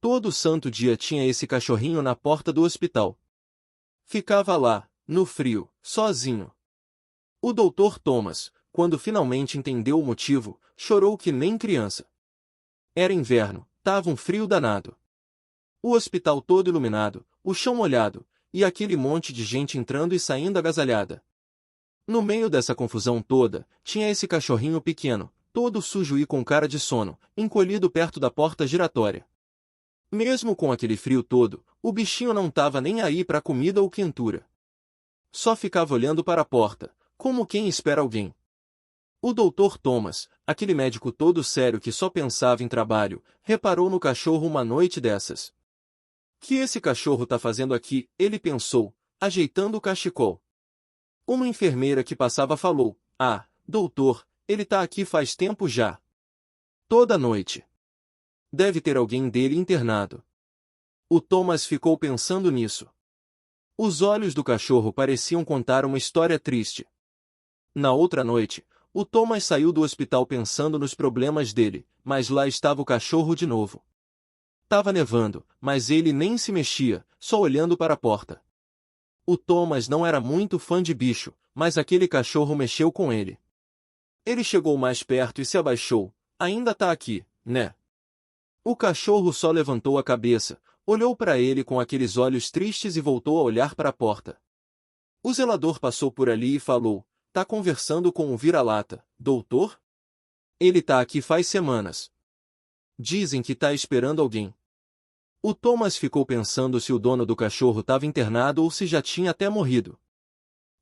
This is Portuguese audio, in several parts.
Todo santo dia tinha esse cachorrinho na porta do hospital. Ficava lá, no frio, sozinho. O doutor Thomas, quando finalmente entendeu o motivo, chorou que nem criança. Era inverno, tava um frio danado. O hospital todo iluminado, o chão molhado, e aquele monte de gente entrando e saindo agasalhada. No meio dessa confusão toda, tinha esse cachorrinho pequeno, todo sujo e com cara de sono, encolhido perto da porta giratória. Mesmo com aquele frio todo, o bichinho não tava nem aí pra comida ou quentura. Só ficava olhando para a porta, como quem espera alguém. O doutor Thomas, aquele médico todo sério que só pensava em trabalho, reparou no cachorro uma noite dessas. Que esse cachorro tá fazendo aqui? Ele pensou, ajeitando o cachecol. Uma enfermeira que passava falou: "Ah, doutor, ele tá aqui faz tempo já. Toda noite. Deve ter alguém dele internado." O Thomas ficou pensando nisso. Os olhos do cachorro pareciam contar uma história triste. Na outra noite, o Thomas saiu do hospital pensando nos problemas dele, mas lá estava o cachorro de novo. Tava nevando, mas ele nem se mexia, só olhando para a porta. O Thomas não era muito fã de bicho, mas aquele cachorro mexeu com ele. Ele chegou mais perto e se abaixou. "Ainda tá aqui, né?" O cachorro só levantou a cabeça, olhou para ele com aqueles olhos tristes e voltou a olhar para a porta. O zelador passou por ali e falou: "Tá conversando com um vira-lata, doutor? Ele tá aqui faz semanas. Dizem que tá esperando alguém." O Thomas ficou pensando se o dono do cachorro estava internado ou se já tinha até morrido.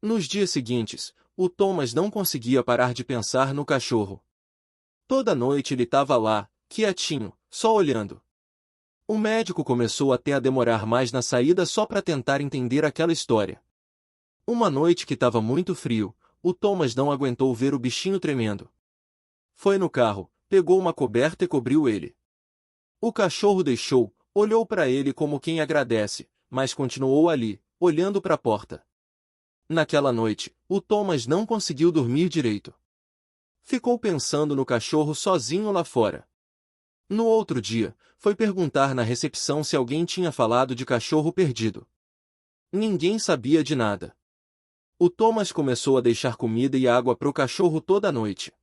Nos dias seguintes, o Thomas não conseguia parar de pensar no cachorro. Toda noite ele estava lá, quietinho, só olhando. O médico começou até a demorar mais na saída só para tentar entender aquela história. Uma noite que estava muito frio, o Thomas não aguentou ver o bichinho tremendo. Foi no carro, pegou uma coberta e cobriu ele. O cachorro deixou, olhou para ele como quem agradece, mas continuou ali, olhando para a porta. Naquela noite, o Thomas não conseguiu dormir direito. Ficou pensando no cachorro sozinho lá fora. No outro dia, foi perguntar na recepção se alguém tinha falado de cachorro perdido. Ninguém sabia de nada. O Thomas começou a deixar comida e água para o cachorro toda noite.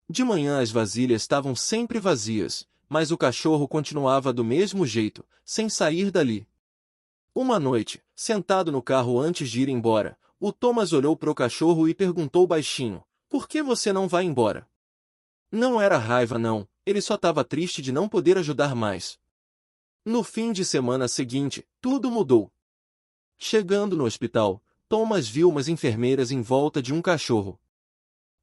De manhã as vasilhas estavam sempre vazias, mas o cachorro continuava do mesmo jeito, sem sair dali. Uma noite, sentado no carro antes de ir embora, o Thomas olhou para o cachorro e perguntou baixinho: "Por que você não vai embora?" Não era raiva não, ele só estava triste de não poder ajudar mais. No fim de semana seguinte, tudo mudou. Chegando no hospital, Thomas viu umas enfermeiras em volta de um cachorro.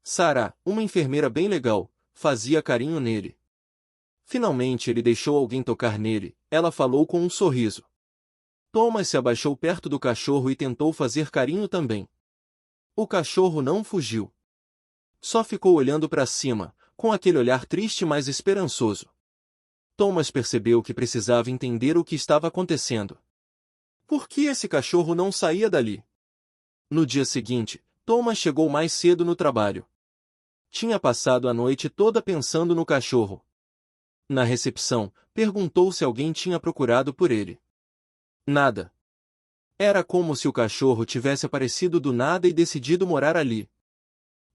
Sarah, uma enfermeira bem legal, fazia carinho nele. Finalmente ele deixou alguém tocar nele, ela falou com um sorriso. Thomas se abaixou perto do cachorro e tentou fazer carinho também. O cachorro não fugiu. Só ficou olhando para cima, com aquele olhar triste mas esperançoso. Thomas percebeu que precisava entender o que estava acontecendo. Por que esse cachorro não saía dali? No dia seguinte, Thomas chegou mais cedo no trabalho. Tinha passado a noite toda pensando no cachorro. Na recepção, perguntou se alguém tinha procurado por ele. Nada. Era como se o cachorro tivesse aparecido do nada e decidido morar ali.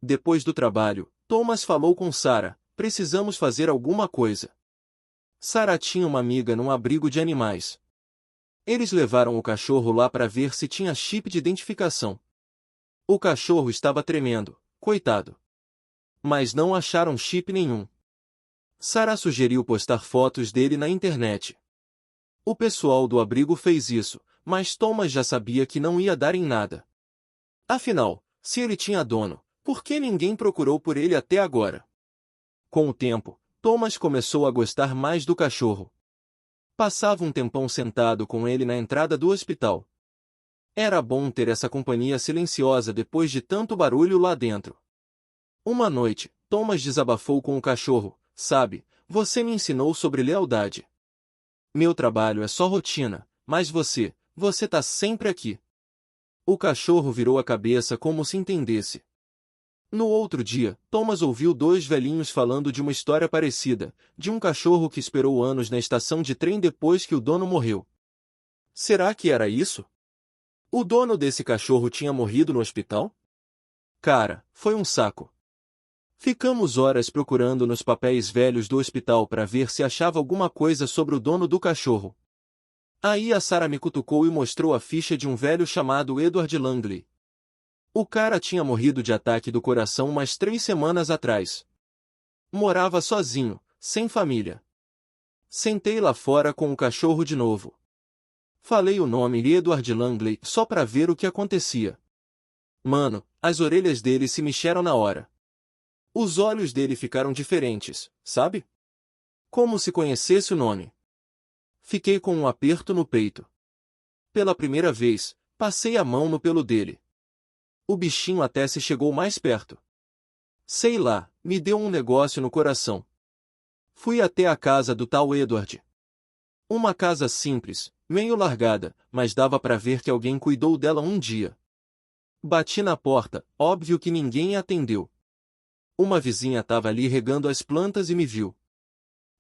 Depois do trabalho, Thomas falou com Sarah: "Precisamos fazer alguma coisa." Sarah tinha uma amiga num abrigo de animais. Eles levaram o cachorro lá para ver se tinha chip de identificação. O cachorro estava tremendo, coitado. Mas não acharam chip nenhum. Sarah sugeriu postar fotos dele na internet. O pessoal do abrigo fez isso, mas Thomas já sabia que não ia dar em nada. Afinal, se ele tinha dono, por que ninguém procurou por ele até agora? Com o tempo, Thomas começou a gostar mais do cachorro. Passava um tempão sentado com ele na entrada do hospital. Era bom ter essa companhia silenciosa depois de tanto barulho lá dentro. Uma noite, Thomas desabafou com o cachorro: "Sabe, você me ensinou sobre lealdade. Meu trabalho é só rotina, mas você tá sempre aqui." O cachorro virou a cabeça como se entendesse. No outro dia, Thomas ouviu dois velhinhos falando de uma história parecida, de um cachorro que esperou anos na estação de trem depois que o dono morreu. Será que era isso? O dono desse cachorro tinha morrido no hospital? Cara, foi um saco. Ficamos horas procurando nos papéis velhos do hospital para ver se achava alguma coisa sobre o dono do cachorro. Aí a Sarah me cutucou e mostrou a ficha de um velho chamado Edward Langley. O cara tinha morrido de ataque do coração umas 3 semanas atrás. Morava sozinho, sem família. Sentei lá fora com o cachorro de novo. Falei o nome Edward Langley só para ver o que acontecia. Mano, as orelhas dele se mexeram na hora. Os olhos dele ficaram diferentes, sabe? Como se conhecesse o nome. Fiquei com um aperto no peito. Pela primeira vez, passei a mão no pelo dele. O bichinho até se chegou mais perto. Sei lá, me deu um negócio no coração. Fui até a casa do tal Edward. Uma casa simples, meio largada, mas dava para ver que alguém cuidou dela um dia. Bati na porta, óbvio que ninguém atendeu. Uma vizinha estava ali regando as plantas e me viu.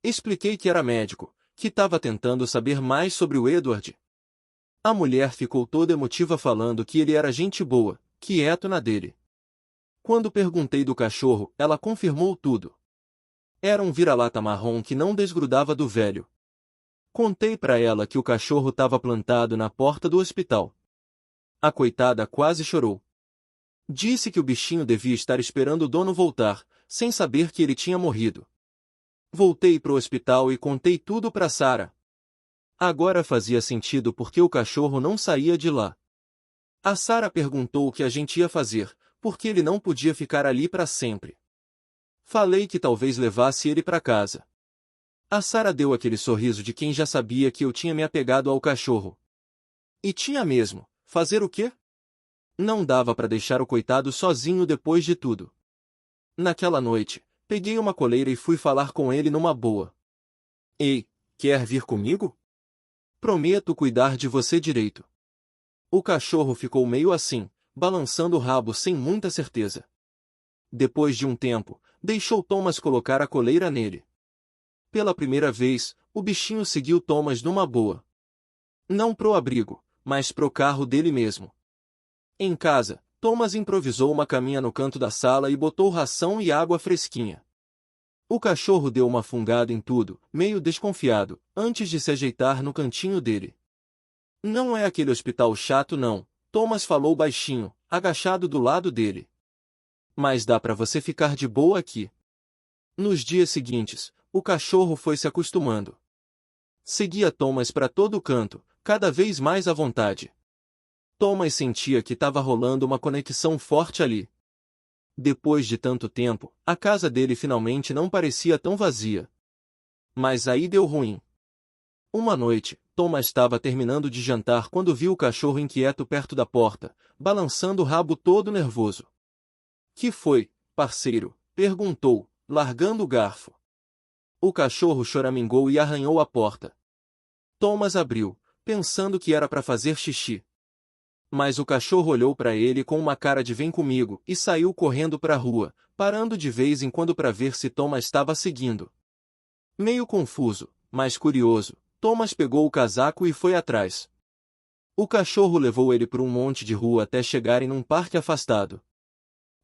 Expliquei que era médico, que estava tentando saber mais sobre o Edward. A mulher ficou toda emotiva falando que ele era gente boa, quieto na dele. Quando perguntei do cachorro, ela confirmou tudo. Era um vira-lata marrom que não desgrudava do velho. Contei para ela que o cachorro estava plantado na porta do hospital. A coitada quase chorou. Disse que o bichinho devia estar esperando o dono voltar, sem saber que ele tinha morrido. Voltei pro hospital e contei tudo para Sarah. Agora fazia sentido porque o cachorro não saía de lá. A Sarah perguntou o que a gente ia fazer, porque ele não podia ficar ali para sempre. Falei que talvez levasse ele para casa. A Sarah deu aquele sorriso de quem já sabia que eu tinha me apegado ao cachorro. E tinha mesmo. Fazer o quê? Não dava para deixar o coitado sozinho depois de tudo. Naquela noite, peguei uma coleira e fui falar com ele numa boa. Ei, quer vir comigo? Prometo cuidar de você direito. O cachorro ficou meio assim, balançando o rabo sem muita certeza. Depois de um tempo, deixou Thomas colocar a coleira nele. Pela primeira vez, o bichinho seguiu Thomas numa boa. Não pro abrigo, mas pro carro dele mesmo. Em casa, Thomas improvisou uma caminha no canto da sala e botou ração e água fresquinha. O cachorro deu uma fungada em tudo, meio desconfiado, antes de se ajeitar no cantinho dele. Não é aquele hospital chato não, Thomas falou baixinho, agachado do lado dele. Mas dá pra você ficar de boa aqui. Nos dias seguintes, o cachorro foi se acostumando. Seguia Thomas para todo canto, cada vez mais à vontade. Thomas sentia que estava rolando uma conexão forte ali. Depois de tanto tempo, a casa dele finalmente não parecia tão vazia. Mas aí deu ruim. Uma noite, Thomas estava terminando de jantar quando viu o cachorro inquieto perto da porta, balançando o rabo todo nervoso. Que foi, parceiro? Perguntou, largando o garfo. O cachorro choramingou e arranhou a porta. Thomas abriu, pensando que era para fazer xixi. Mas o cachorro olhou para ele com uma cara de vem comigo e saiu correndo para a rua, parando de vez em quando para ver se Thomas estava seguindo. Meio confuso, mas curioso, Thomas pegou o casaco e foi atrás. O cachorro levou ele por um monte de rua até chegarem num parque afastado.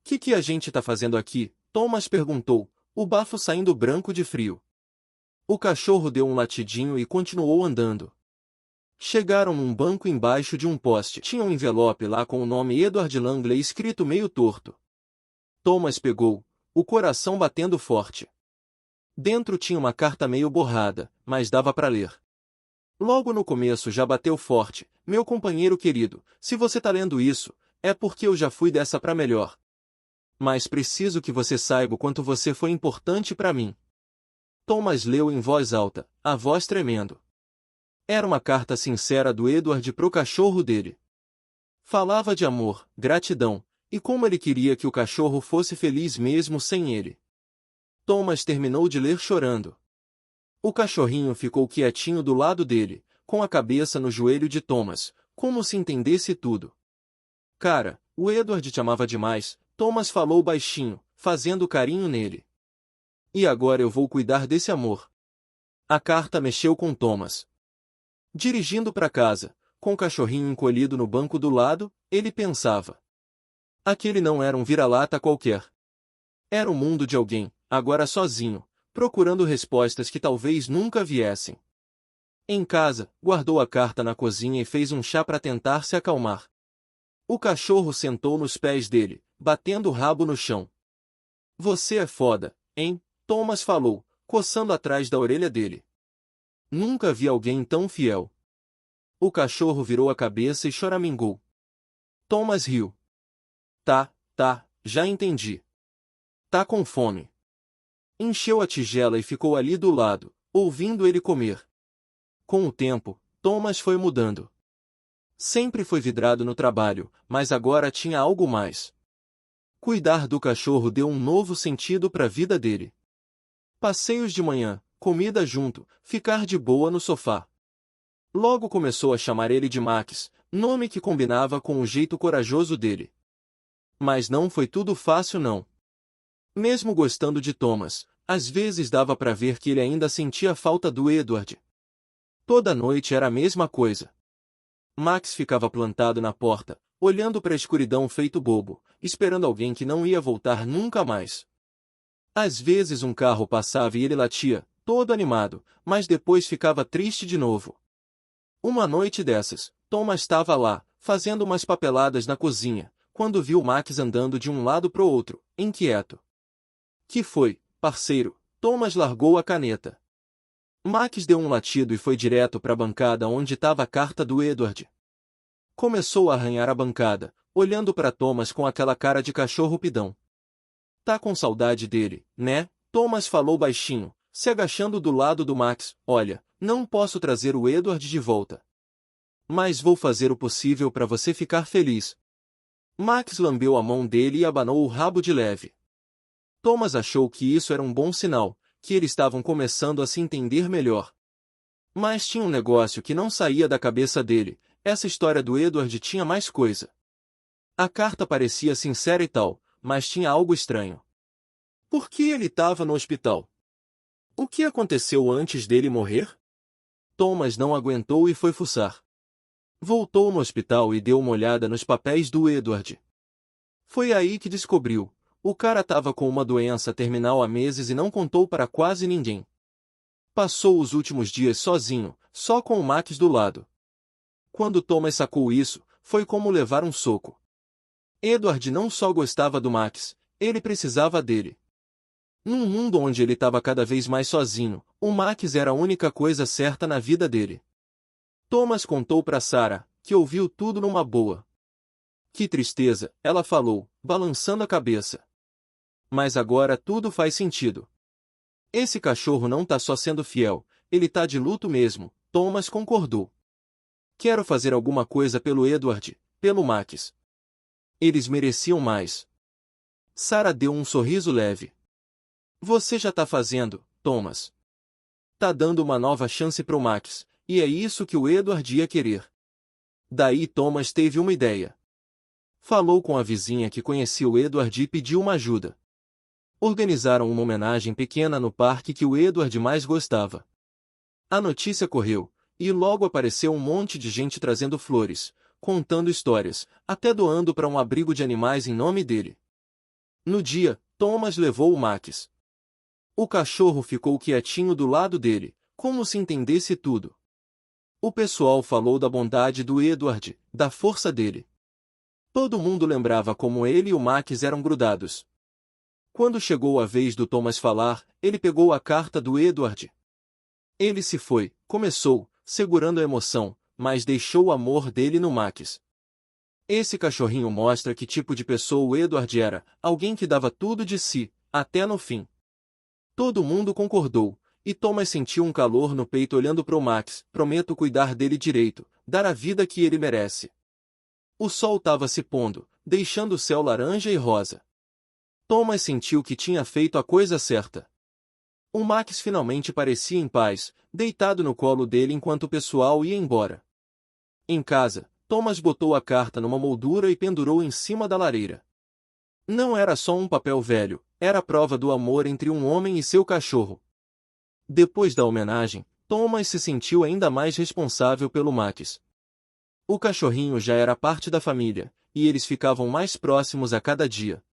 Que a gente tá fazendo aqui? Thomas perguntou, o bafo saindo branco de frio. O cachorro deu um latidinho e continuou andando. Chegaram num banco embaixo de um poste. Tinha um envelope lá com o nome Edward Langley escrito meio torto. Thomas pegou, o coração batendo forte. Dentro tinha uma carta meio borrada, mas dava para ler. Logo no começo já bateu forte. Meu companheiro querido, se você tá lendo isso, é porque eu já fui dessa pra melhor. Mas preciso que você saiba o quanto você foi importante para mim. Thomas leu em voz alta, a voz tremendo. Era uma carta sincera do Edward pro cachorro dele. Falava de amor, gratidão, e como ele queria que o cachorro fosse feliz mesmo sem ele. Thomas terminou de ler chorando. O cachorrinho ficou quietinho do lado dele, com a cabeça no joelho de Thomas, como se entendesse tudo. Cara, o Edward te amava demais, Thomas falou baixinho, fazendo carinho nele. E agora eu vou cuidar desse amor. A carta mexeu com Thomas. Dirigindo para casa, com o cachorrinho encolhido no banco do lado, ele pensava. Aquele não era um vira-lata qualquer. Era o mundo de alguém, agora sozinho, procurando respostas que talvez nunca viessem. Em casa, guardou a carta na cozinha e fez um chá para tentar se acalmar. O cachorro sentou nos pés dele, batendo o rabo no chão. Você é foda, hein? Thomas falou, coçando atrás da orelha dele. Nunca vi alguém tão fiel. O cachorro virou a cabeça e choramingou. Thomas riu. Tá, já entendi. Tá com fome. Encheu a tigela e ficou ali do lado, ouvindo ele comer. Com o tempo, Thomas foi mudando. Sempre foi vidrado no trabalho, mas agora tinha algo mais. Cuidar do cachorro deu um novo sentido para a vida dele. Passeios de manhã, comida junto, ficar de boa no sofá. Logo começou a chamar ele de Max, nome que combinava com o jeito corajoso dele. Mas não foi tudo fácil não. Mesmo gostando de Thomas, às vezes dava para ver que ele ainda sentia falta do Edward. Toda noite era a mesma coisa. Max ficava plantado na porta, olhando para a escuridão feito bobo, esperando alguém que não ia voltar nunca mais. Às vezes um carro passava e ele latia, todo animado, mas depois ficava triste de novo. Uma noite dessas, Thomas estava lá, fazendo umas papeladas na cozinha, quando viu Max andando de um lado pro outro, inquieto. Que foi, parceiro? Thomas largou a caneta. Max deu um latido e foi direto para a bancada onde estava a carta do Edward. Começou a arranhar a bancada, olhando para Thomas com aquela cara de cachorro pidão. Tá com saudade dele, né? Thomas falou baixinho, se agachando do lado do Max. Olha, não posso trazer o Edward de volta. Mas vou fazer o possível para você ficar feliz. Max lambeu a mão dele e abanou o rabo de leve. Thomas achou que isso era um bom sinal, que eles estavam começando a se entender melhor. Mas tinha um negócio que não saía da cabeça dele, essa história do Edward tinha mais coisa. A carta parecia sincera e tal, mas tinha algo estranho. Por que ele estava no hospital? O que aconteceu antes dele morrer? Thomas não aguentou e foi fuçar. Voltou no hospital e deu uma olhada nos papéis do Edward. Foi aí que descobriu. O cara estava com uma doença terminal há meses e não contou para quase ninguém. Passou os últimos dias sozinho, só com o Max do lado. Quando Thomas sacou isso, foi como levar um soco. Edward não só gostava do Max, ele precisava dele. Num mundo onde ele estava cada vez mais sozinho, o Max era a única coisa certa na vida dele. Thomas contou para Sarah, que ouviu tudo numa boa. Que tristeza, ela falou, balançando a cabeça. Mas agora tudo faz sentido. Esse cachorro não tá só sendo fiel, ele tá de luto mesmo, Thomas concordou. Quero fazer alguma coisa pelo Edward, pelo Max. Eles mereciam mais. Sarah deu um sorriso leve. Você já tá fazendo, Thomas. Tá dando uma nova chance pro Max, e é isso que o Edward ia querer. Daí Thomas teve uma ideia. Falou com a vizinha que conhecia o Edward e pediu uma ajuda. Organizaram uma homenagem pequena no parque que o Edward mais gostava. A notícia correu, e logo apareceu um monte de gente trazendo flores, contando histórias, até doando para um abrigo de animais em nome dele. No dia, Thomas levou o Max. O cachorro ficou quietinho do lado dele, como se entendesse tudo. O pessoal falou da bondade do Edward, da força dele. Todo mundo lembrava como ele e o Max eram grudados. Quando chegou a vez do Thomas falar, ele pegou a carta do Edward. Ele se foi, começou, segurando a emoção, mas deixou o amor dele no Max. Esse cachorrinho mostra que tipo de pessoa o Edward era, alguém que dava tudo de si, até no fim. Todo mundo concordou, e Thomas sentiu um calor no peito olhando pro Max. Prometo cuidar dele direito, dar a vida que ele merece. O sol estava se pondo, deixando o céu laranja e rosa. Thomas sentiu que tinha feito a coisa certa. O Max finalmente parecia em paz, deitado no colo dele enquanto o pessoal ia embora. Em casa, Thomas botou a carta numa moldura e pendurou em cima da lareira. Não era só um papel velho, era a prova do amor entre um homem e seu cachorro. Depois da homenagem, Thomas se sentiu ainda mais responsável pelo Max. O cachorrinho já era parte da família, e eles ficavam mais próximos a cada dia.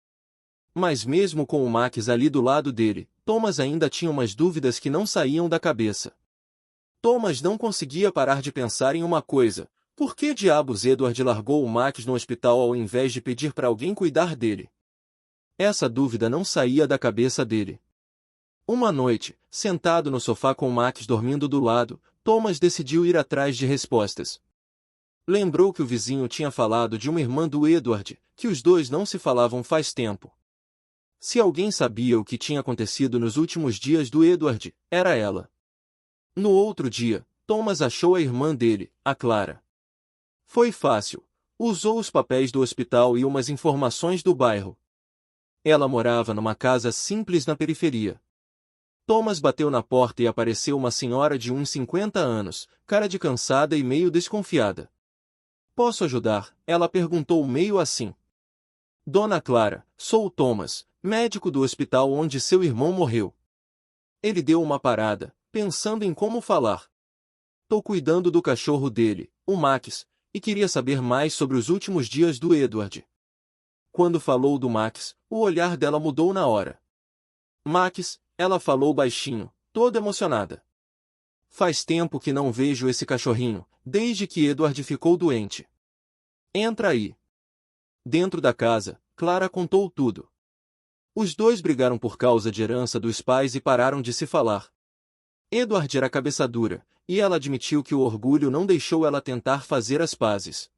Mas mesmo com o Max ali do lado dele, Thomas ainda tinha umas dúvidas que não saíam da cabeça. Thomas não conseguia parar de pensar em uma coisa: por que diabos Edward largou o Max no hospital ao invés de pedir para alguém cuidar dele? Essa dúvida não saía da cabeça dele. Uma noite, sentado no sofá com Max dormindo do lado, Thomas decidiu ir atrás de respostas. Lembrou que o vizinho tinha falado de uma irmã do Edward, que os dois não se falavam faz tempo. Se alguém sabia o que tinha acontecido nos últimos dias do Edward, era ela. No outro dia, Thomas achou a irmã dele, a Clara. Foi fácil. Usou os papéis do hospital e umas informações do bairro. Ela morava numa casa simples na periferia. Thomas bateu na porta e apareceu uma senhora de uns 50 anos, cara de cansada e meio desconfiada. "Posso ajudar?" ela perguntou meio assim. "Dona Clara, sou o Thomas, médico do hospital onde seu irmão morreu." Ele deu uma parada, pensando em como falar. "Tô cuidando do cachorro dele, o Max, e queria saber mais sobre os últimos dias do Edward." Quando falou do Max, o olhar dela mudou na hora. "Max", ela falou baixinho, toda emocionada. "Faz tempo que não vejo esse cachorrinho, desde que Edward ficou doente." "Entra aí." Dentro da casa, Clara contou tudo. Os dois brigaram por causa de herança dos pais e pararam de se falar. Edward era cabeça dura, e ela admitiu que o orgulho não deixou ela tentar fazer as pazes.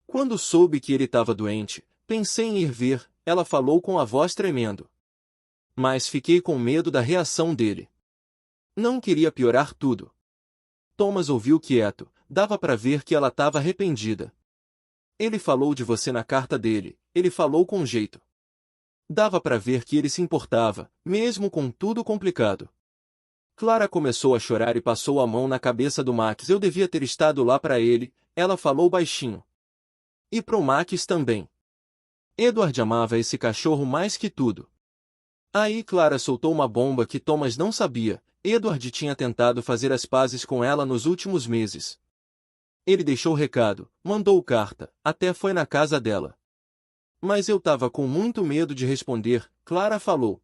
"Quando soube que ele estava doente, pensei em ir ver", ela falou com a voz tremendo. "Mas fiquei com medo da reação dele. Não queria piorar tudo." Thomas ouviu quieto, dava para ver que ela estava arrependida. "Ele falou de você na carta dele", ele falou com jeito. Dava para ver que ele se importava, mesmo com tudo complicado. Clara começou a chorar e passou a mão na cabeça do Max. "Eu devia ter estado lá para ele", ela falou baixinho. "E pro Max também. Edward amava esse cachorro mais que tudo." Aí Clara soltou uma bomba que Thomas não sabia: Edward tinha tentado fazer as pazes com ela nos últimos meses. Ele deixou recado, mandou carta, até foi na casa dela. "Mas eu tava com muito medo de responder", Clara falou.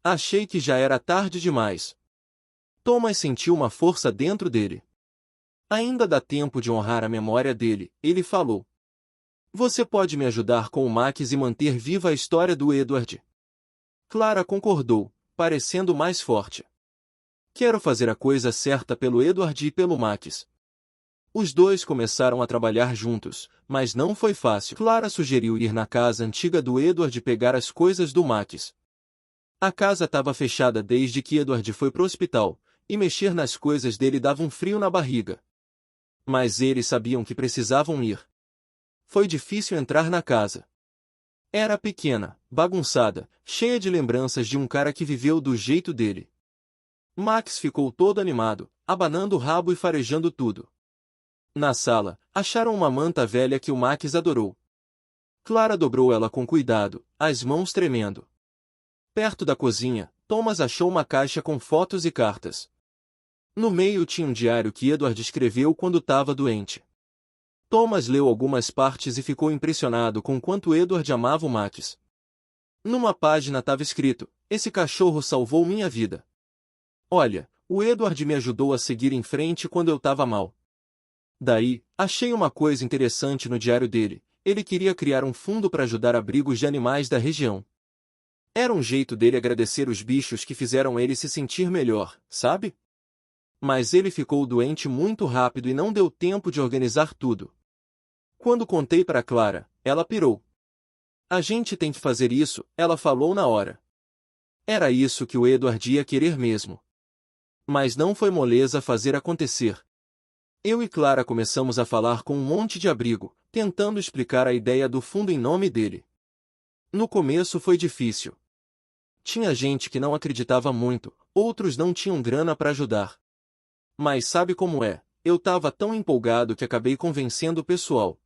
"Achei que já era tarde demais." Thomas sentiu uma força dentro dele. "Ainda dá tempo de honrar a memória dele", ele falou. "Você pode me ajudar com o Max e manter viva a história do Edward?" Clara concordou, parecendo mais forte. "Quero fazer a coisa certa pelo Edward e pelo Max." Os dois começaram a trabalhar juntos, mas não foi fácil. Clara sugeriu ir na casa antiga do Edward pegar as coisas do Max. A casa estava fechada desde que Edward foi pro hospital, e mexer nas coisas dele dava um frio na barriga. Mas eles sabiam que precisavam ir. Foi difícil entrar na casa. Era pequena, bagunçada, cheia de lembranças de um cara que viveu do jeito dele. Max ficou todo animado, abanando o rabo e farejando tudo. Na sala, acharam uma manta velha que o Max adorou. Clara dobrou ela com cuidado, as mãos tremendo. Perto da cozinha, Thomas achou uma caixa com fotos e cartas. No meio tinha um diário que Edward escreveu quando estava doente. Thomas leu algumas partes e ficou impressionado com quanto Edward amava o Max. Numa página estava escrito: "Esse cachorro salvou minha vida. Olha, o Edward me ajudou a seguir em frente quando eu estava mal." Daí, achei uma coisa interessante no diário dele: ele queria criar um fundo para ajudar abrigos de animais da região. Era um jeito dele agradecer os bichos que fizeram ele se sentir melhor, sabe? Mas ele ficou doente muito rápido e não deu tempo de organizar tudo. Quando contei para Clara, ela pirou. "A gente tem que fazer isso", ela falou na hora. Era isso que o Edward ia querer mesmo. Mas não foi moleza fazer acontecer. Eu e Clara começamos a falar com um monte de abrigo, tentando explicar a ideia do fundo em nome dele. No começo foi difícil. Tinha gente que não acreditava muito, outros não tinham grana para ajudar. Mas sabe como é? Eu tava tão empolgado que acabei convencendo o pessoal.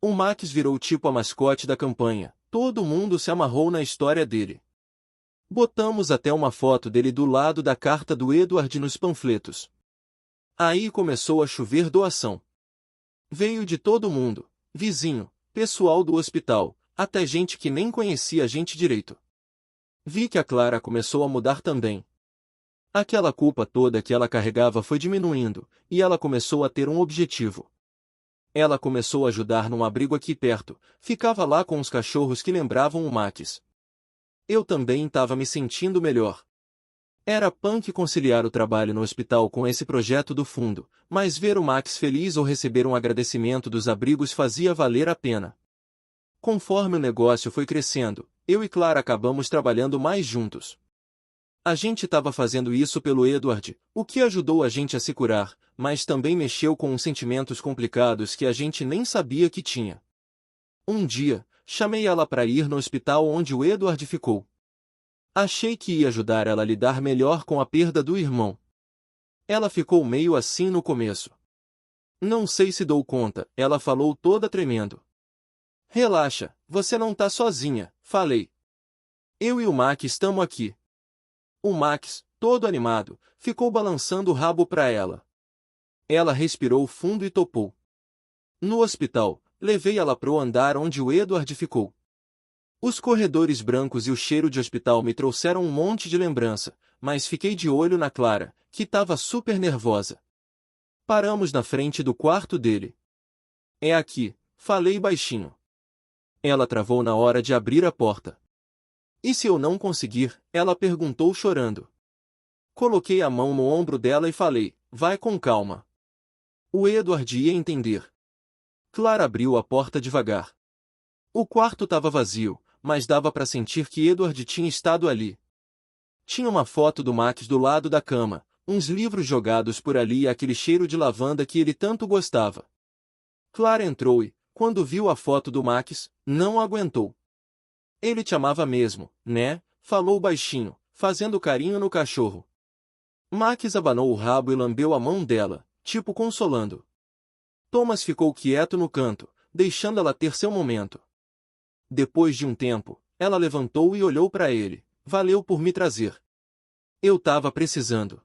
O Max virou tipo a mascote da campanha, todo mundo se amarrou na história dele. Botamos até uma foto dele do lado da carta do Edward nos panfletos. Aí começou a chover doação. Veio de todo mundo, vizinho, pessoal do hospital, até gente que nem conhecia a gente direito. Vi que a Clara começou a mudar também. Aquela culpa toda que ela carregava foi diminuindo, e ela começou a ter um objetivo. Ela começou a ajudar num abrigo aqui perto, ficava lá com os cachorros que lembravam o Max. Eu também estava me sentindo melhor. Era punk conciliar o trabalho no hospital com esse projeto do fundo, mas ver o Max feliz ou receber um agradecimento dos abrigos fazia valer a pena. Conforme o negócio foi crescendo, eu e Clara acabamos trabalhando mais juntos. A gente estava fazendo isso pelo Edward, o que ajudou a gente a se curar, mas também mexeu com uns sentimentos complicados que a gente nem sabia que tinha. Um dia, chamei ela para ir no hospital onde o Edward ficou. Achei que ia ajudar ela a lidar melhor com a perda do irmão. Ela ficou meio assim no começo. Não sei se dou conta, ela falou toda tremendo. Relaxa, você não tá sozinha, falei. Eu e o Max estamos aqui. O Max, todo animado, ficou balançando o rabo para ela. Ela respirou fundo e topou. No hospital, levei ela pro andar onde o Edward ficou. Os corredores brancos e o cheiro de hospital me trouxeram um monte de lembrança, mas fiquei de olho na Clara, que estava super nervosa. Paramos na frente do quarto dele. É aqui, falei baixinho. Ela travou na hora de abrir a porta. E se eu não conseguir? Ela perguntou chorando. Coloquei a mão no ombro dela e falei, vai com calma. O Edward ia entender. Clara abriu a porta devagar. O quarto estava vazio, mas dava para sentir que Edward tinha estado ali. Tinha uma foto do Max do lado da cama, uns livros jogados por ali e aquele cheiro de lavanda que ele tanto gostava. Clara entrou e, quando viu a foto do Max, não aguentou. Ele te amava mesmo, né? Falou baixinho, fazendo carinho no cachorro. Max abanou o rabo e lambeu a mão dela, tipo consolando. Thomas ficou quieto no canto, deixando ela ter seu momento. Depois de um tempo, ela levantou e olhou para ele. Valeu por me trazer. Eu tava precisando.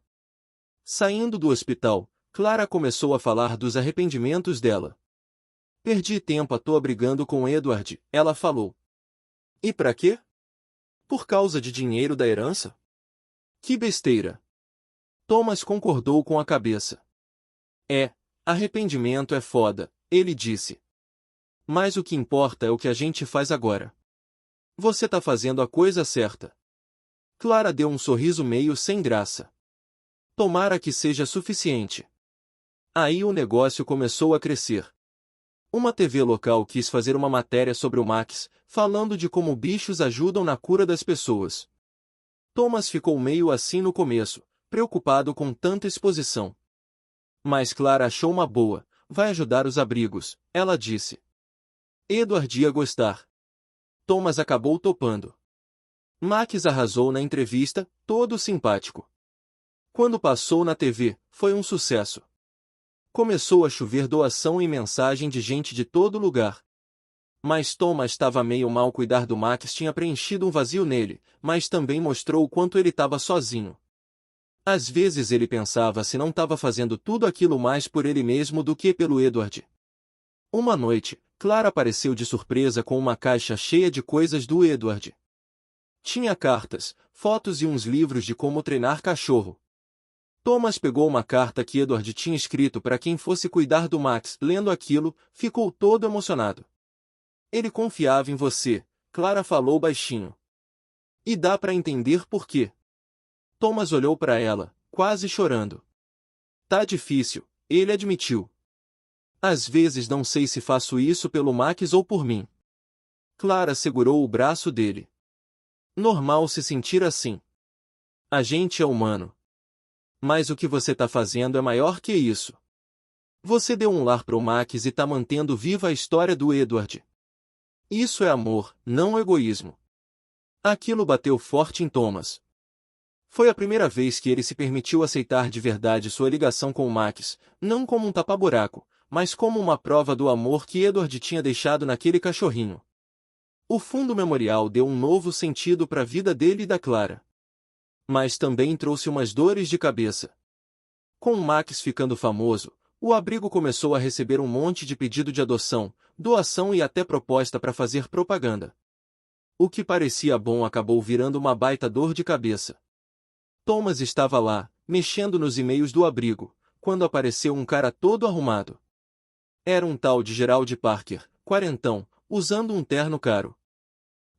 Saindo do hospital, Clara começou a falar dos arrependimentos dela. Perdi tempo à toa brigando com Edward, ela falou. E pra quê? Por causa de dinheiro da herança? Que besteira. Thomas concordou com a cabeça. Arrependimento é foda, ele disse. Mas o que importa é o que a gente faz agora. Você tá fazendo a coisa certa. Clara deu um sorriso meio sem graça. Tomara que seja suficiente. Aí o negócio começou a crescer. Uma TV local quis fazer uma matéria sobre o Max, falando de como bichos ajudam na cura das pessoas. Thomas ficou meio assim no começo, preocupado com tanta exposição. Mas Clara achou uma boa, vai ajudar os abrigos, ela disse. Edward ia gostar. Thomas acabou topando. Max arrasou na entrevista, todo simpático. Quando passou na TV, foi um sucesso. Começou a chover doação e mensagem de gente de todo lugar. Mas Thomas estava meio mal. Cuidar do Max tinha preenchido um vazio nele, mas também mostrou o quanto ele estava sozinho. Às vezes ele pensava se não estava fazendo tudo aquilo mais por ele mesmo do que pelo Edward. Uma noite, Clara apareceu de surpresa com uma caixa cheia de coisas do Edward. Tinha cartas, fotos e uns livros de como treinar cachorro. Thomas pegou uma carta que Edward tinha escrito para quem fosse cuidar do Max. Lendo aquilo, ficou todo emocionado. Ele confiava em você, Clara falou baixinho. E dá para entender por quê. Thomas olhou para ela, quase chorando. Tá difícil, ele admitiu. Às vezes não sei se faço isso pelo Max ou por mim. Clara segurou o braço dele. Normal se sentir assim. A gente é humano. Mas o que você tá fazendo é maior que isso. Você deu um lar pro Max e tá mantendo viva a história do Edward. Isso é amor, não egoísmo. Aquilo bateu forte em Thomas. Foi a primeira vez que ele se permitiu aceitar de verdade sua ligação com o Max, não como um tapa-buraco, mas como uma prova do amor que Edward tinha deixado naquele cachorrinho. O fundo memorial deu um novo sentido para a vida dele e da Clara. Mas também trouxe umas dores de cabeça. Com o Max ficando famoso, o abrigo começou a receber um monte de pedido de adoção, doação e até proposta para fazer propaganda. O que parecia bom acabou virando uma baita dor de cabeça. Thomas estava lá, mexendo nos e-mails do abrigo, quando apareceu um cara todo arrumado. Era um tal de Gerald Parker, quarentão, usando um terno caro.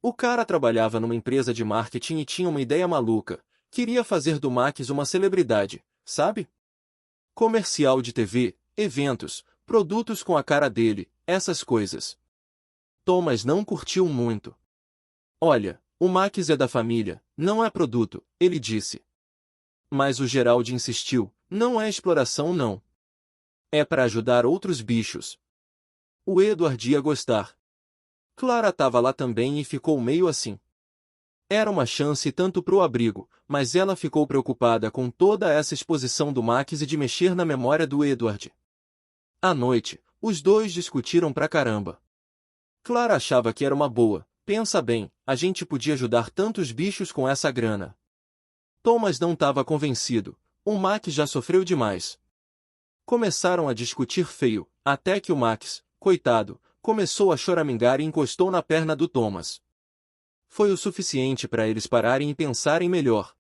O cara trabalhava numa empresa de marketing e tinha uma ideia maluca. Queria fazer do Max uma celebridade, sabe? Comercial de TV, eventos, produtos com a cara dele, essas coisas. Thomas não curtiu muito. Olha, o Max é da família, não é produto, ele disse. Mas o Gerald insistiu, não é exploração não. É para ajudar outros bichos. O Edward ia gostar. Clara estava lá também e ficou meio assim. Era uma chance tanto pro abrigo, mas ela ficou preocupada com toda essa exposição do Max e de mexer na memória do Edward. À noite, os dois discutiram pra caramba. Clara achava que era uma boa. Pensa bem, a gente podia ajudar tantos bichos com essa grana. Thomas não estava convencido. O Max já sofreu demais. Começaram a discutir feio, até que o Max, coitado, começou a choramingar e encostou na perna do Thomas. Foi o suficiente para eles pararem e pensarem melhor.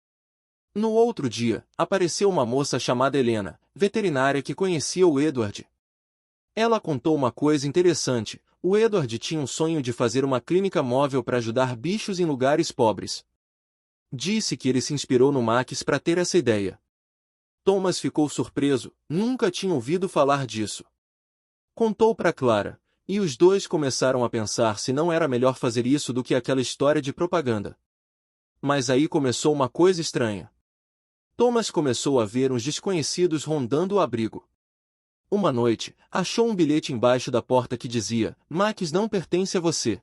No outro dia, apareceu uma moça chamada Helena, veterinária que conhecia o Edward. Ela contou uma coisa interessante. O Edward tinha um sonho de fazer uma clínica móvel para ajudar bichos em lugares pobres. Disse que ele se inspirou no Max para ter essa ideia. Thomas ficou surpreso, nunca tinha ouvido falar disso. Contou para Clara, e os dois começaram a pensar se não era melhor fazer isso do que aquela história de propaganda. Mas aí começou uma coisa estranha. Thomas começou a ver uns desconhecidos rondando o abrigo. Uma noite, achou um bilhete embaixo da porta que dizia: Max não pertence a você.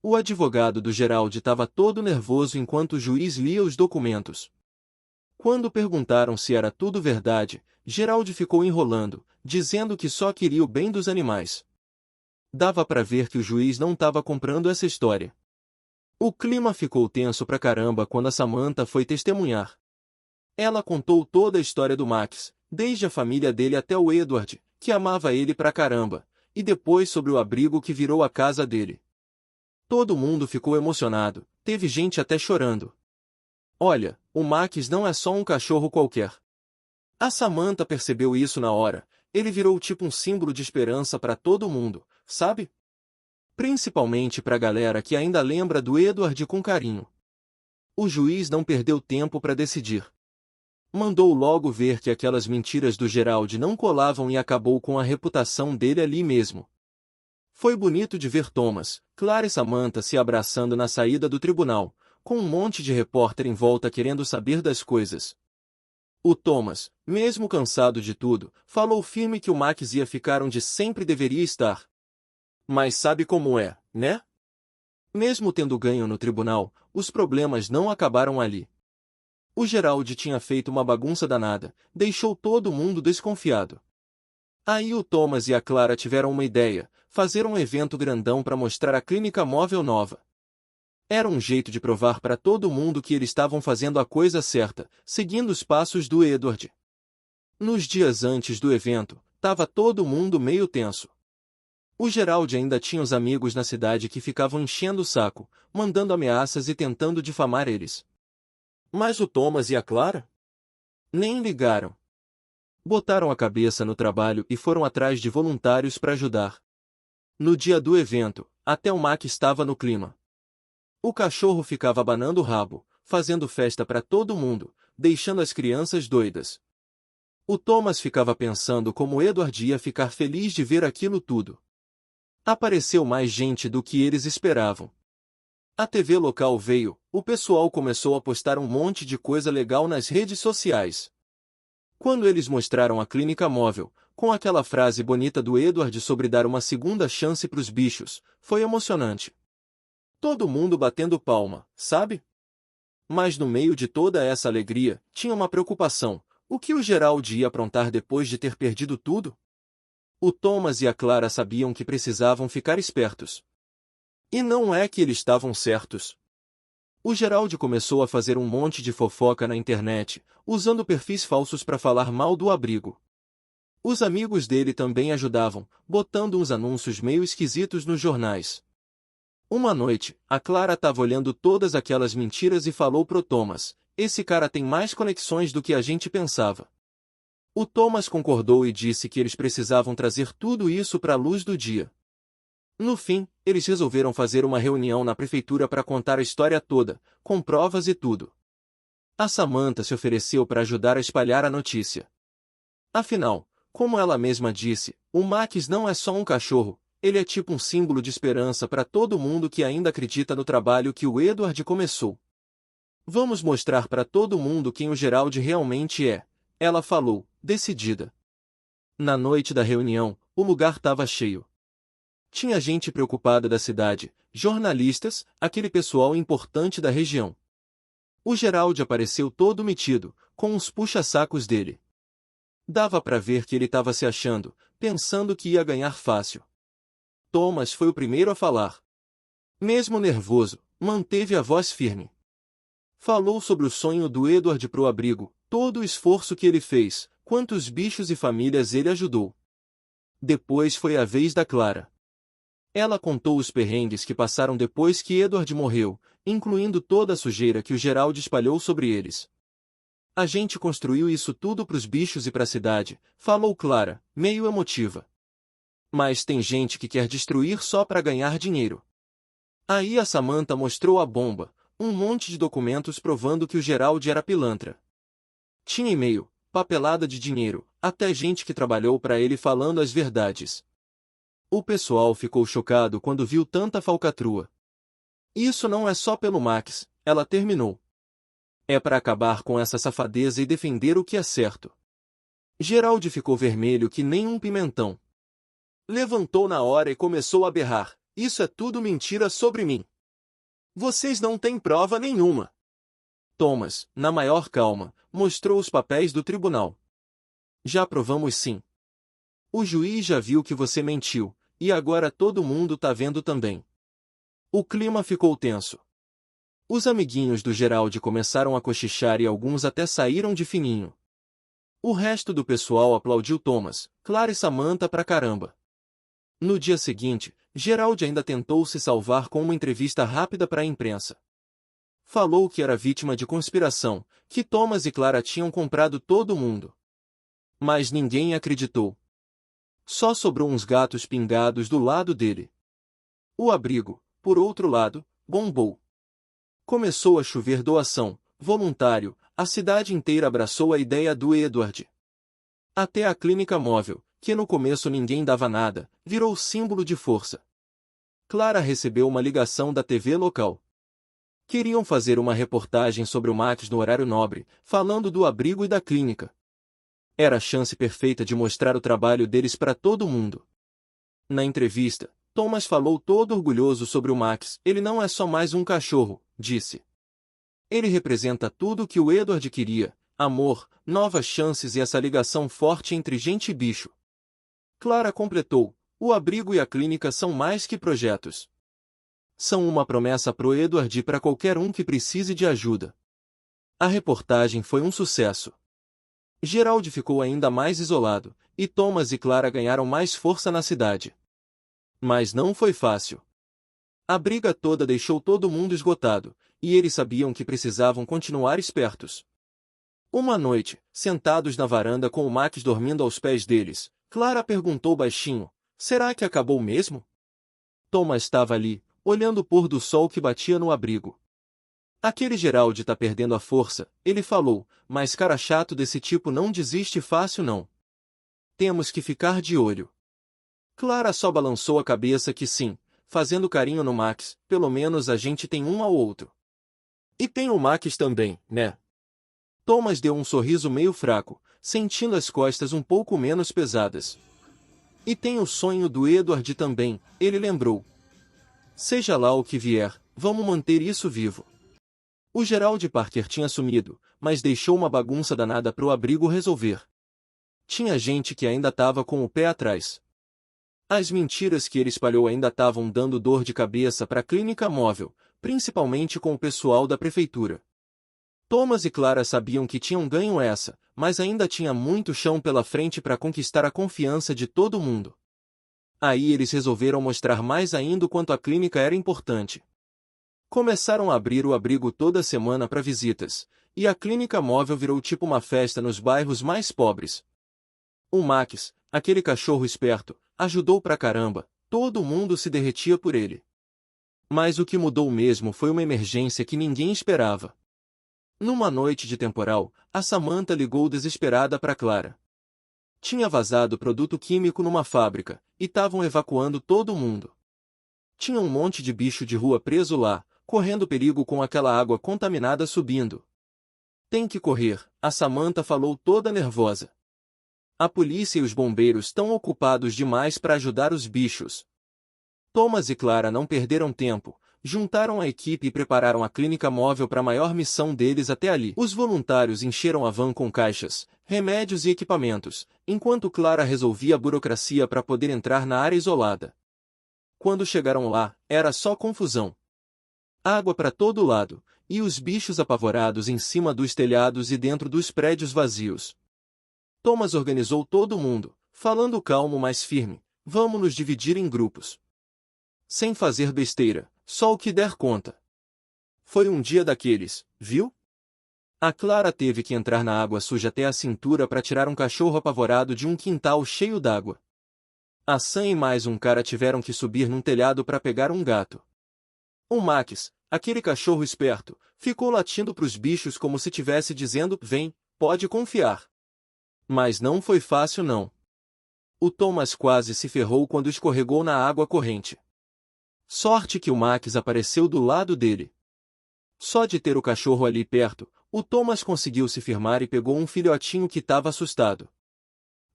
O advogado do Gerald estava todo nervoso enquanto o juiz lia os documentos. Quando perguntaram se era tudo verdade, Gerald ficou enrolando, dizendo que só queria o bem dos animais. Dava para ver que o juiz não estava comprando essa história. O clima ficou tenso pra caramba quando a Samantha foi testemunhar. Ela contou toda a história do Max, desde a família dele até o Edward, que amava ele pra caramba, e depois sobre o abrigo que virou a casa dele. Todo mundo ficou emocionado, teve gente até chorando. Olha, o Max não é só um cachorro qualquer. A Samantha percebeu isso na hora, ele virou tipo um símbolo de esperança pra todo mundo, sabe? Principalmente pra galera que ainda lembra do Edward com carinho. O juiz não perdeu tempo para decidir. Mandou logo ver que aquelas mentiras do Gerald não colavam e acabou com a reputação dele ali mesmo. Foi bonito de ver Thomas, Clara e Samantha se abraçando na saída do tribunal, com um monte de repórter em volta querendo saber das coisas. O Thomas, mesmo cansado de tudo, falou firme que o Max ia ficar onde sempre deveria estar. Mas sabe como é, né? Mesmo tendo ganho no tribunal, os problemas não acabaram ali. O Gerald tinha feito uma bagunça danada, deixou todo mundo desconfiado. Aí o Thomas e a Clara tiveram uma ideia, fazer um evento grandão para mostrar a clínica móvel nova. Era um jeito de provar para todo mundo que eles estavam fazendo a coisa certa, seguindo os passos do Edward. Nos dias antes do evento, estava todo mundo meio tenso. O Gerald ainda tinha os amigos na cidade que ficavam enchendo o saco, mandando ameaças e tentando difamar eles. Mas o Thomas e a Clara? Nem ligaram. Botaram a cabeça no trabalho e foram atrás de voluntários para ajudar. No dia do evento, até o Mac estava no clima. O cachorro ficava abanando o rabo, fazendo festa para todo mundo, deixando as crianças doidas. O Thomas ficava pensando como Edward ia ficar feliz de ver aquilo tudo. Apareceu mais gente do que eles esperavam. A TV local veio, o pessoal começou a postar um monte de coisa legal nas redes sociais. Quando eles mostraram a clínica móvel, com aquela frase bonita do Edward sobre dar uma segunda chance pros bichos, foi emocionante. Todo mundo batendo palma, sabe? Mas no meio de toda essa alegria, tinha uma preocupação: o que o Gerald ia aprontar depois de ter perdido tudo? O Thomas e a Clara sabiam que precisavam ficar espertos. E não é que eles estavam certos. O Gerald começou a fazer um monte de fofoca na internet, usando perfis falsos para falar mal do abrigo. Os amigos dele também ajudavam, botando uns anúncios meio esquisitos nos jornais. Uma noite, a Clara estava olhando todas aquelas mentiras e falou pro Thomas: esse cara tem mais conexões do que a gente pensava. O Thomas concordou e disse que eles precisavam trazer tudo isso para a luz do dia. No fim, eles resolveram fazer uma reunião na prefeitura para contar a história toda, com provas e tudo. A Samantha se ofereceu para ajudar a espalhar a notícia. Afinal, como ela mesma disse, o Max não é só um cachorro, ele é tipo um símbolo de esperança para todo mundo que ainda acredita no trabalho que o Edward começou. Vamos mostrar para todo mundo quem o Gerald realmente é, ela falou, decidida. Na noite da reunião, o lugar estava cheio. Tinha gente preocupada da cidade, jornalistas, aquele pessoal importante da região. O Gerald apareceu todo metido, com os puxa-sacos dele. Dava para ver que ele estava se achando, pensando que ia ganhar fácil. Thomas foi o primeiro a falar. Mesmo nervoso, manteve a voz firme. Falou sobre o sonho do Edward pro abrigo, todo o esforço que ele fez, quantos bichos e famílias ele ajudou. Depois foi a vez da Clara. Ela contou os perrengues que passaram depois que Edward morreu, incluindo toda a sujeira que o Gerald espalhou sobre eles. A gente construiu isso tudo pros bichos e pra cidade, falou Clara, meio emotiva. Mas tem gente que quer destruir só para ganhar dinheiro. Aí a Samantha mostrou a bomba, um monte de documentos provando que o Gerald era pilantra. Tinha e-mail, papelada de dinheiro, até gente que trabalhou para ele falando as verdades. O pessoal ficou chocado quando viu tanta falcatrua. Isso não é só pelo Max, ela terminou. É para acabar com essa safadeza e defender o que é certo. Gerald ficou vermelho que nem um pimentão. Levantou na hora e começou a berrar: isso é tudo mentira sobre mim. Vocês não têm prova nenhuma. Thomas, na maior calma, mostrou os papéis do tribunal. Já provamos sim. O juiz já viu que você mentiu, e agora todo mundo tá vendo também. O clima ficou tenso. Os amiguinhos do Gerald começaram a cochichar e alguns até saíram de fininho. O resto do pessoal aplaudiu Thomas, Clara e Samantha pra caramba. No dia seguinte, Gerald ainda tentou se salvar com uma entrevista rápida para a imprensa. Falou que era vítima de conspiração, que Thomas e Clara tinham comprado todo mundo. Mas ninguém acreditou. Só sobrou uns gatos pingados do lado dele. O abrigo, por outro lado, bombou. Começou a chover doação, voluntário, a cidade inteira abraçou a ideia do Edward. Até a clínica móvel, que no começo ninguém dava nada, virou símbolo de força. Clara recebeu uma ligação da TV local. Queriam fazer uma reportagem sobre o Max no horário nobre, falando do abrigo e da clínica. Era a chance perfeita de mostrar o trabalho deles para todo mundo. Na entrevista, Thomas falou todo orgulhoso sobre o Max. Ele não é só mais um cachorro, disse. Ele representa tudo o que o Edward queria: amor, novas chances e essa ligação forte entre gente e bicho. Clara completou: o abrigo e a clínica são mais que projetos. São uma promessa pro Edward e para qualquer um que precise de ajuda. A reportagem foi um sucesso. Gerald ficou ainda mais isolado, e Thomas e Clara ganharam mais força na cidade. Mas não foi fácil. A briga toda deixou todo mundo esgotado, e eles sabiam que precisavam continuar espertos. Uma noite, sentados na varanda com o Max dormindo aos pés deles, Clara perguntou baixinho: será que acabou mesmo? Thomas estava ali, olhando o pôr do sol que batia no abrigo. Aquele Gerald tá perdendo a força, ele falou, mas cara chato desse tipo não desiste fácil não. Temos que ficar de olho. Clara só balançou a cabeça que sim, fazendo carinho no Max, pelo menos a gente tem um ao outro. E tem o Max também, né? Thomas deu um sorriso meio fraco, sentindo as costas um pouco menos pesadas. E tem o sonho do Edward também, ele lembrou. Seja lá o que vier, vamos manter isso vivo. O Gerald Parker tinha sumido, mas deixou uma bagunça danada pro abrigo resolver. Tinha gente que ainda tava com o pé atrás. As mentiras que ele espalhou ainda estavam dando dor de cabeça para a clínica móvel, principalmente com o pessoal da prefeitura. Thomas e Clara sabiam que tinham ganho essa, mas ainda tinha muito chão pela frente para conquistar a confiança de todo mundo. Aí eles resolveram mostrar mais ainda o quanto a clínica era importante. Começaram a abrir o abrigo toda semana para visitas, e a clínica móvel virou tipo uma festa nos bairros mais pobres. O Max, aquele cachorro esperto, ajudou pra caramba, todo mundo se derretia por ele. Mas o que mudou mesmo foi uma emergência que ninguém esperava. Numa noite de temporal, a Samantha ligou desesperada para Clara. Tinha vazado produto químico numa fábrica, e estavam evacuando todo mundo. Tinha um monte de bicho de rua preso lá, correndo perigo com aquela água contaminada subindo. Tem que correr, a Samantha falou toda nervosa. A polícia e os bombeiros estão ocupados demais para ajudar os bichos. Thomas e Clara não perderam tempo, juntaram a equipe e prepararam a clínica móvel para a maior missão deles até ali. Os voluntários encheram a van com caixas, remédios e equipamentos, enquanto Clara resolvia a burocracia para poder entrar na área isolada. Quando chegaram lá, era só confusão. Água para todo lado, e os bichos apavorados em cima dos telhados e dentro dos prédios vazios. Thomas organizou todo mundo, falando calmo mas firme: vamos nos dividir em grupos. Sem fazer besteira, só o que der conta. Foi um dia daqueles, viu? A Clara teve que entrar na água suja até a cintura para tirar um cachorro apavorado de um quintal cheio d'água. A Sam e mais um cara tiveram que subir num telhado para pegar um gato. O Max, aquele cachorro esperto, ficou latindo pros bichos como se tivesse dizendo: vem, pode confiar. Mas não foi fácil não. O Thomas quase se ferrou quando escorregou na água corrente. Sorte que o Max apareceu do lado dele. Só de ter o cachorro ali perto, o Thomas conseguiu se firmar e pegou um filhotinho que estava assustado.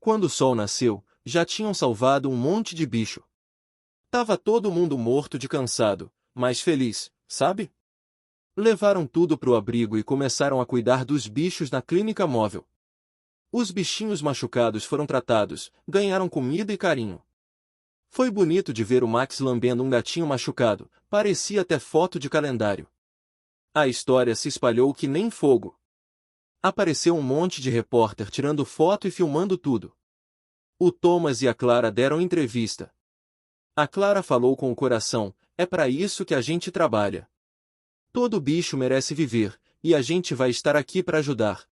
Quando o sol nasceu, já tinham salvado um monte de bicho. Tava todo mundo morto de cansado, mas feliz, sabe? Levaram tudo pro abrigo e começaram a cuidar dos bichos na clínica móvel. Os bichinhos machucados foram tratados, ganharam comida e carinho. Foi bonito de ver o Max lambendo um gatinho machucado, parecia até foto de calendário. A história se espalhou que nem fogo. Apareceu um monte de repórter tirando foto e filmando tudo. O Thomas e a Clara deram entrevista. A Clara falou com o coração: é para isso que a gente trabalha. Todo bicho merece viver, e a gente vai estar aqui para ajudar.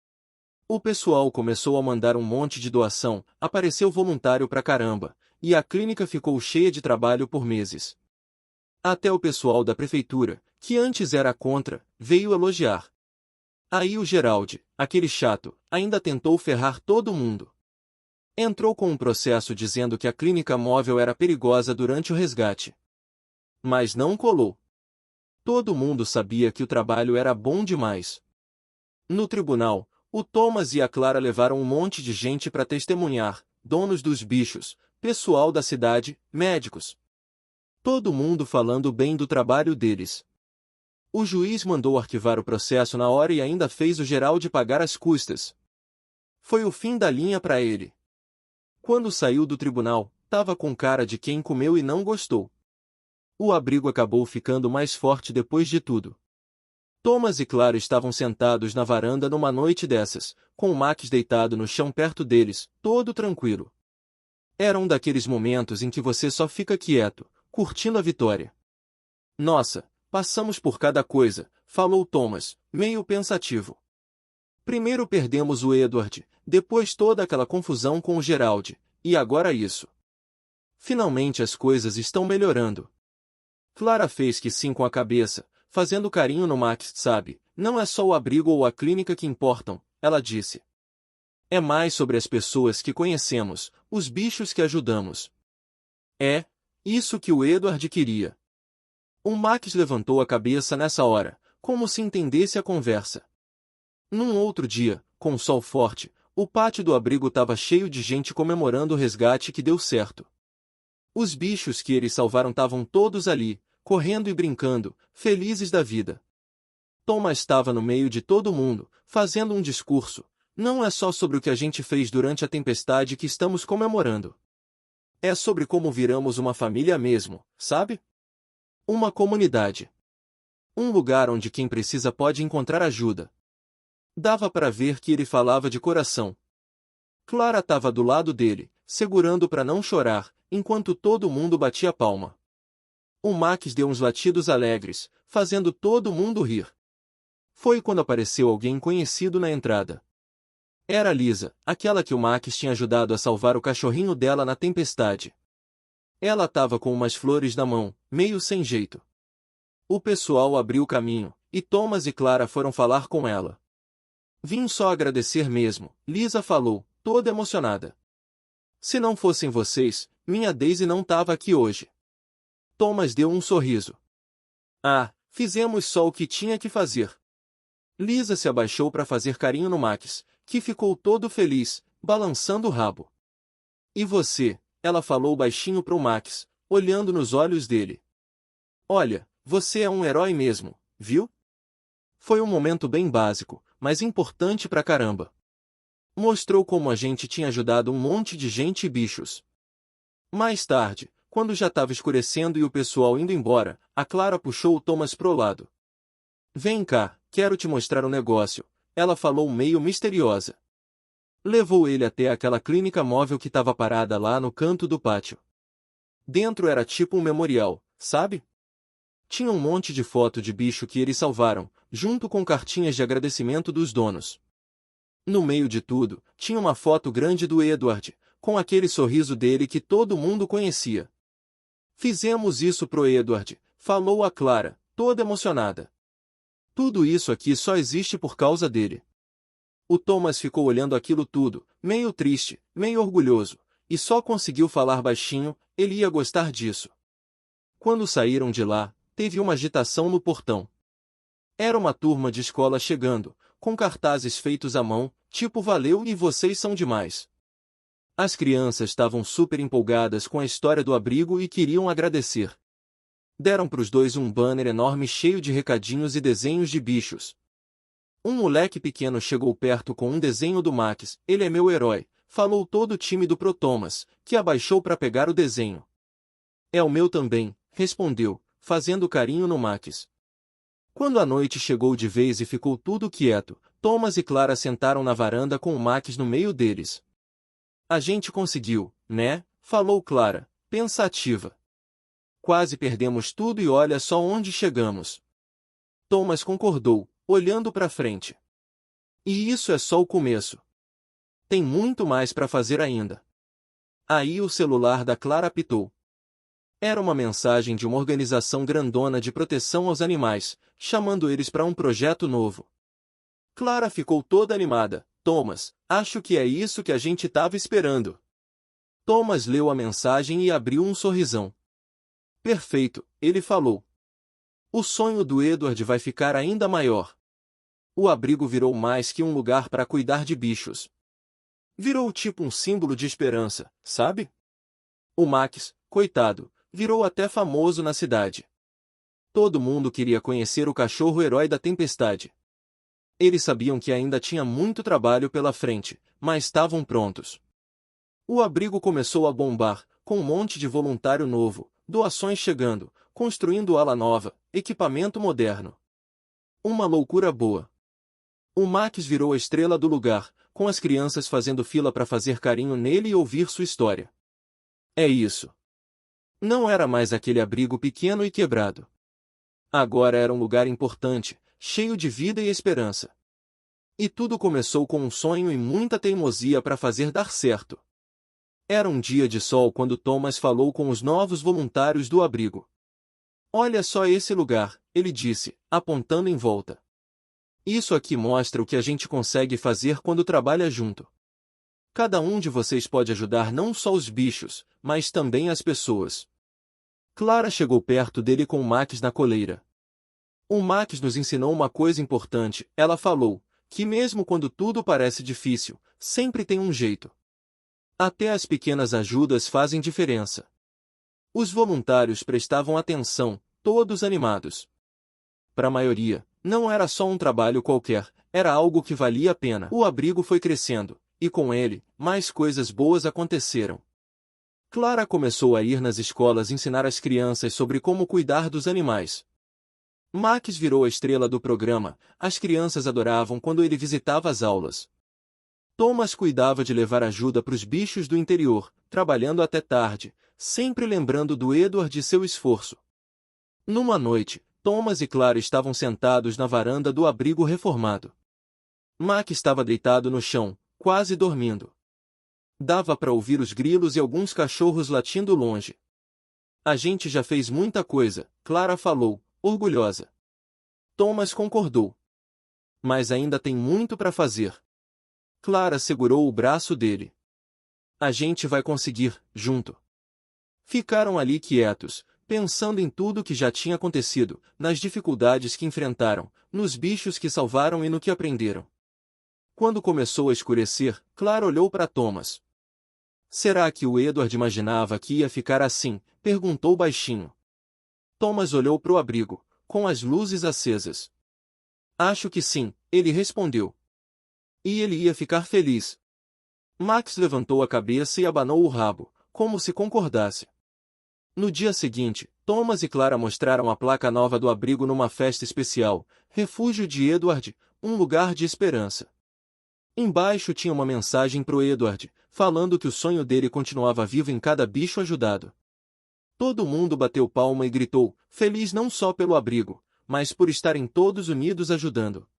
O pessoal começou a mandar um monte de doação, apareceu voluntário pra caramba, e a clínica ficou cheia de trabalho por meses. Até o pessoal da prefeitura, que antes era contra, veio elogiar. Aí o Geraldi, aquele chato, ainda tentou ferrar todo mundo. Entrou com um processo dizendo que a clínica móvel era perigosa durante o resgate. Mas não colou. Todo mundo sabia que o trabalho era bom demais. No tribunal, o Thomas e a Clara levaram um monte de gente para testemunhar, donos dos bichos, pessoal da cidade, médicos. Todo mundo falando bem do trabalho deles. O juiz mandou arquivar o processo na hora e ainda fez o Geraldi pagar as custas. Foi o fim da linha para ele. Quando saiu do tribunal, tava com cara de quem comeu e não gostou. O abrigo acabou ficando mais forte depois de tudo. Thomas e Clara estavam sentados na varanda numa noite dessas, com o Max deitado no chão perto deles, todo tranquilo. Era um daqueles momentos em que você só fica quieto, curtindo a vitória. Nossa, passamos por cada coisa, falou Thomas, meio pensativo. Primeiro perdemos o Edward, depois toda aquela confusão com o Geraldi, e agora isso. Finalmente as coisas estão melhorando. Clara fez que sim com a cabeça, fazendo carinho no Max, sabe? Não é só o abrigo ou a clínica que importam, ela disse. É mais sobre as pessoas que conhecemos, os bichos que ajudamos. É, isso que o Edward queria. O Max levantou a cabeça nessa hora, como se entendesse a conversa. Num outro dia, com sol forte, o pátio do abrigo estava cheio de gente comemorando o resgate que deu certo. Os bichos que eles salvaram estavam todos ali, correndo e brincando, felizes da vida. Thomas estava no meio de todo mundo, fazendo um discurso. Não é só sobre o que a gente fez durante a tempestade que estamos comemorando. É sobre como viramos uma família mesmo, sabe? Uma comunidade. Um lugar onde quem precisa pode encontrar ajuda. Dava para ver que ele falava de coração. Clara estava do lado dele, segurando para não chorar, enquanto todo mundo batia palma. O Max deu uns latidos alegres, fazendo todo mundo rir. Foi quando apareceu alguém conhecido na entrada. Era Lisa, aquela que o Max tinha ajudado a salvar o cachorrinho dela na tempestade. Ela estava com umas flores na mão, meio sem jeito. O pessoal abriu o caminho, e Thomas e Clara foram falar com ela. Vim só agradecer mesmo, Lisa falou, toda emocionada. Se não fossem vocês, minha Daisy não estava aqui hoje. Thomas deu um sorriso. Ah, fizemos só o que tinha que fazer. Lisa se abaixou para fazer carinho no Max, que ficou todo feliz, balançando o rabo. E você? Ela falou baixinho pro Max, olhando nos olhos dele. Olha, você é um herói mesmo, viu? Foi um momento bem básico, mas importante pra caramba. Mostrou como a gente tinha ajudado um monte de gente e bichos. Mais tarde, quando já estava escurecendo e o pessoal indo embora, a Clara puxou o Thomas pro lado. Vem cá, quero te mostrar um negócio, ela falou meio misteriosa. Levou ele até aquela clínica móvel que estava parada lá no canto do pátio. Dentro era tipo um memorial, sabe? Tinha um monte de foto de bicho que eles salvaram, junto com cartinhas de agradecimento dos donos. No meio de tudo, tinha uma foto grande do Edward, com aquele sorriso dele que todo mundo conhecia. Fizemos isso pro Edward, falou a Clara, toda emocionada. Tudo isso aqui só existe por causa dele. O Thomas ficou olhando aquilo tudo, meio triste, meio orgulhoso, e só conseguiu falar baixinho, ele ia gostar disso. Quando saíram de lá, teve uma agitação no portão. Era uma turma de escola chegando, com cartazes feitos à mão, tipo valeu e vocês são demais. As crianças estavam super empolgadas com a história do abrigo e queriam agradecer. Deram pros dois um banner enorme cheio de recadinhos e desenhos de bichos. Um moleque pequeno chegou perto com um desenho do Max. Ele é meu herói, falou todo tímido pro Thomas, que abaixou para pegar o desenho. É o meu também, respondeu, fazendo carinho no Max. Quando a noite chegou de vez e ficou tudo quieto, Thomas e Clara sentaram na varanda com o Max no meio deles. A gente conseguiu, né? Falou Clara, pensativa. Quase perdemos tudo e olha só onde chegamos. Thomas concordou, olhando para frente. E isso é só o começo. Tem muito mais para fazer ainda. Aí o celular da Clara apitou. Era uma mensagem de uma organização grandona de proteção aos animais, chamando eles para um projeto novo. Clara ficou toda animada. Thomas, acho que é isso que a gente estava esperando. Thomas leu a mensagem e abriu um sorrisão. Perfeito, ele falou. O sonho do Edward vai ficar ainda maior. O abrigo virou mais que um lugar para cuidar de bichos. Virou tipo um símbolo de esperança, sabe? O Max, coitado, virou até famoso na cidade. Todo mundo queria conhecer o cachorro-herói da tempestade. Eles sabiam que ainda tinha muito trabalho pela frente, mas estavam prontos. O abrigo começou a bombar, com um monte de voluntário novo, doações chegando, construindo ala nova, equipamento moderno. Uma loucura boa. O Max virou a estrela do lugar, com as crianças fazendo fila para fazer carinho nele e ouvir sua história. É isso. Não era mais aquele abrigo pequeno e quebrado. Agora era um lugar importante, cheio de vida e esperança. E tudo começou com um sonho e muita teimosia para fazer dar certo. Era um dia de sol quando Thomas falou com os novos voluntários do abrigo. Olha só esse lugar, ele disse, apontando em volta. Isso aqui mostra o que a gente consegue fazer quando trabalha junto. Cada um de vocês pode ajudar não só os bichos, mas também as pessoas. Clara chegou perto dele com o Max na coleira. O Max nos ensinou uma coisa importante, ela falou, que mesmo quando tudo parece difícil, sempre tem um jeito. Até as pequenas ajudas fazem diferença. Os voluntários prestavam atenção, todos animados. Para a maioria, não era só um trabalho qualquer, era algo que valia a pena. O abrigo foi crescendo, e com ele, mais coisas boas aconteceram. Clara começou a ir nas escolas ensinar as crianças sobre como cuidar dos animais. Max virou a estrela do programa, as crianças adoravam quando ele visitava as aulas. Thomas cuidava de levar ajuda para os bichos do interior, trabalhando até tarde, sempre lembrando do Edward e seu esforço. Numa noite, Thomas e Clara estavam sentados na varanda do abrigo reformado. Max estava deitado no chão, quase dormindo. Dava para ouvir os grilos e alguns cachorros latindo longe. A gente já fez muita coisa, Clara falou, orgulhosa. Thomas concordou. Mas ainda tem muito para fazer. Clara segurou o braço dele. A gente vai conseguir, junto. Ficaram ali quietos, pensando em tudo que já tinha acontecido, nas dificuldades que enfrentaram, nos bichos que salvaram e no que aprenderam. Quando começou a escurecer, Clara olhou para Thomas. Será que o Edward imaginava que ia ficar assim? Perguntou baixinho. Thomas olhou para o abrigo, com as luzes acesas. Acho que sim, ele respondeu. E ele ia ficar feliz. Max levantou a cabeça e abanou o rabo, como se concordasse. No dia seguinte, Thomas e Clara mostraram a placa nova do abrigo numa festa especial, Refúgio de Edward, um lugar de esperança. Embaixo tinha uma mensagem pro Edward, falando que o sonho dele continuava vivo em cada bicho ajudado. Todo mundo bateu palma e gritou, feliz não só pelo abrigo, mas por estarem todos unidos ajudando.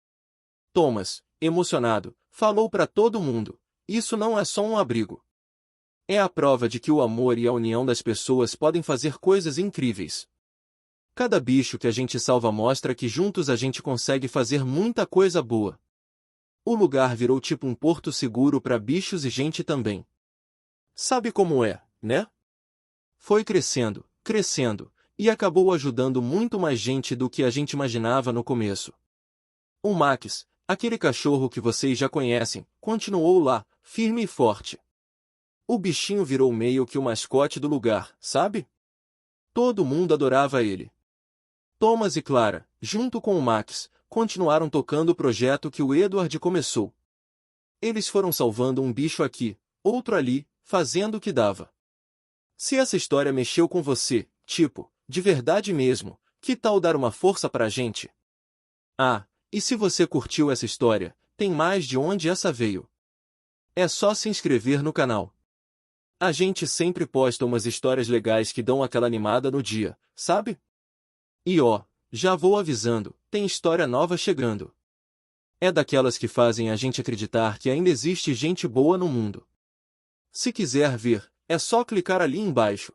Thomas, emocionado, falou para todo mundo, isso não é só um abrigo. É a prova de que o amor e a união das pessoas podem fazer coisas incríveis. Cada bicho que a gente salva mostra que juntos a gente consegue fazer muita coisa boa. O lugar virou tipo um porto seguro para bichos e gente também. Sabe como é, né? Foi crescendo, crescendo, e acabou ajudando muito mais gente do que a gente imaginava no começo. O Max, aquele cachorro que vocês já conhecem, continuou lá, firme e forte. O bichinho virou meio que o mascote do lugar, sabe? Todo mundo adorava ele. Thomas e Clara, junto com o Max, continuaram tocando o projeto que o Edward começou. Eles foram salvando um bicho aqui, outro ali, fazendo o que dava. Se essa história mexeu com você, tipo, de verdade mesmo, que tal dar uma força pra gente? Ah, e se você curtiu essa história, tem mais de onde essa veio. É só se inscrever no canal. A gente sempre posta umas histórias legais que dão aquela animada no dia, sabe? E ó, já vou avisando, tem história nova chegando. É daquelas que fazem a gente acreditar que ainda existe gente boa no mundo. Se quiser ver, é só clicar ali embaixo.